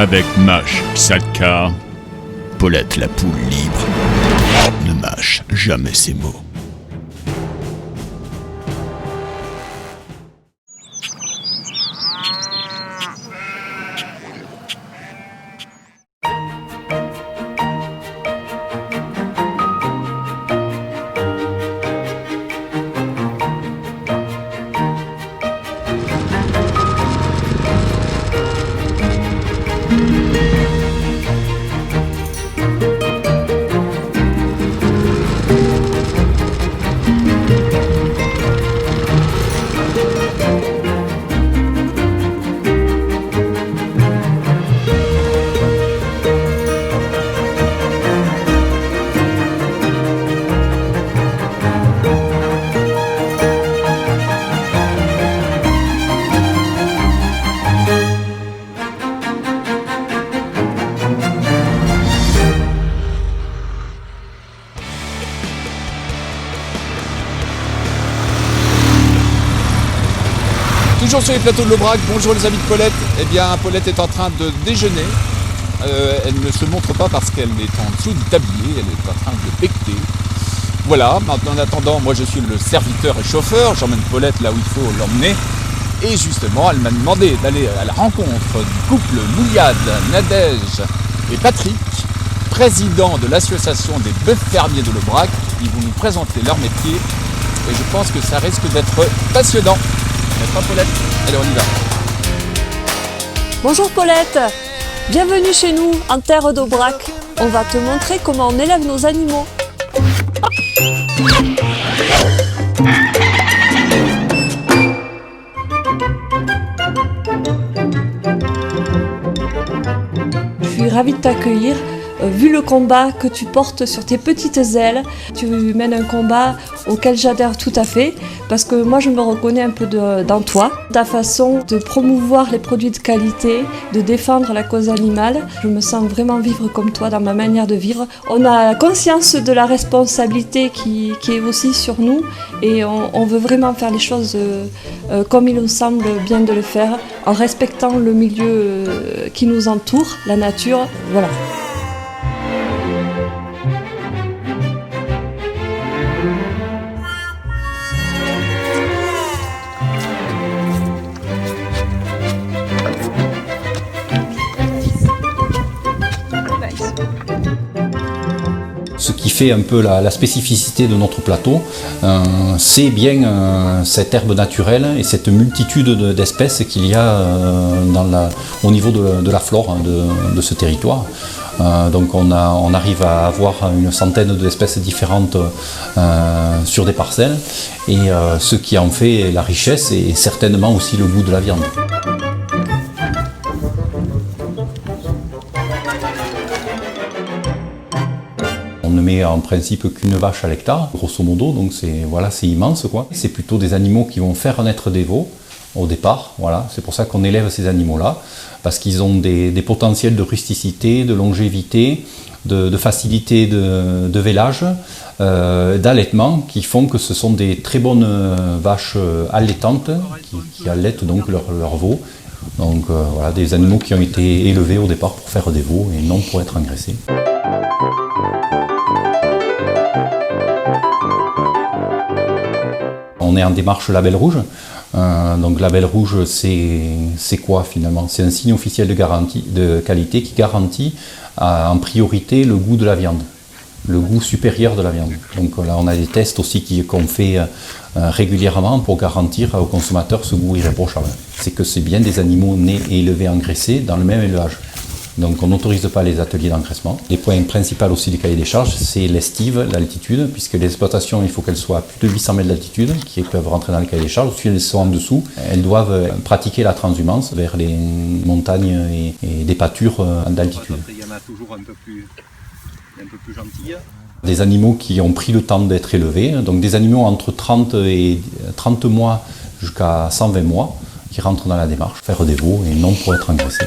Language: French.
Avec Mâche Xatka, Paulette la poule libre ne mâche jamais ses mots. Toujours sur les plateaux de l'Aubrac, bonjour les amis de Paulette. Eh bien, Paulette est en train de déjeuner. Elle ne se montre pas parce qu'elle est en dessous du tablier, elle est en train de becter. Voilà, en attendant, moi je suis le serviteur et chauffeur, j'emmène Paulette là où il faut l'emmener. Et justement, elle m'a demandé d'aller à la rencontre du couple Mouliade, Nadège et Patrick, président de l'association des bœufs fermiers de l'Aubrac. Ils vont nous présenter leur métier et je pense que ça risque d'être passionnant. N'est-ce pas, Paulette? Allez, on y va. Bonjour Paulette, bienvenue chez nous en terre d'Aubrac. On va te montrer comment on élève nos animaux. Je suis ravie de t'accueillir. Vu le combat que tu portes sur tes petites ailes, tu mènes un combat auquel j'adhère tout à fait, parce que moi je me reconnais un peu dans toi. Ta façon de promouvoir les produits de qualité, de défendre la cause animale, je me sens vraiment vivre comme toi dans ma manière de vivre. On a conscience de la responsabilité qui est aussi sur nous, et on veut vraiment faire les choses comme il nous semble bien de le faire, en respectant le milieu qui nous entoure, la nature, voilà. Ce qui fait un peu la spécificité de notre plateau, c'est bien cette herbe naturelle et cette multitude d'espèces qu'il y a au niveau de la flore de ce territoire. Donc on arrive à avoir une centaine d'espèces différentes sur des parcelles, et ce qui en fait la richesse et certainement aussi le goût de la viande. On ne met en principe qu'une vache à l'hectare, grosso modo, donc c'est immense, quoi. C'est plutôt des animaux qui vont faire naître des veaux au départ, voilà. C'est pour ça qu'on élève ces animaux-là, parce qu'ils ont des potentiels de rusticité, de longévité, de facilité de vélage, d'allaitement, qui font que ce sont des très bonnes vaches allaitantes, qui allaitent donc leurs veaux. Donc voilà, des animaux qui ont été élevés au départ pour faire des veaux et non pour être engraissés. On est en démarche Label Rouge. Donc Label Rouge, c'est quoi finalement? C'est un signe officiel de qualité qui garantit en priorité le goût de la viande, le goût supérieur de la viande. Donc là, on a des tests aussi qu'on fait régulièrement pour garantir aux consommateurs ce goût irréprochable. C'est que c'est bien des animaux nés et élevés engraissés dans le même élevage. Donc on n'autorise pas les ateliers d'engraissement. Les points principaux aussi du cahier des charges, c'est l'estive, l'altitude, puisque les exploitations, il faut qu'elles soient à plus de 800 mètres d'altitude, qui peuvent rentrer dans le cahier des charges. Si elles sont en dessous, elles doivent pratiquer la transhumance vers les montagnes et des pâtures d'altitude. Il y en a toujours un peu plus gentilles. Des animaux qui ont pris le temps d'être élevés, donc des animaux entre 30 mois jusqu'à 120 mois, qui rentrent dans la démarche, faire des veaux et non pour être engraissés.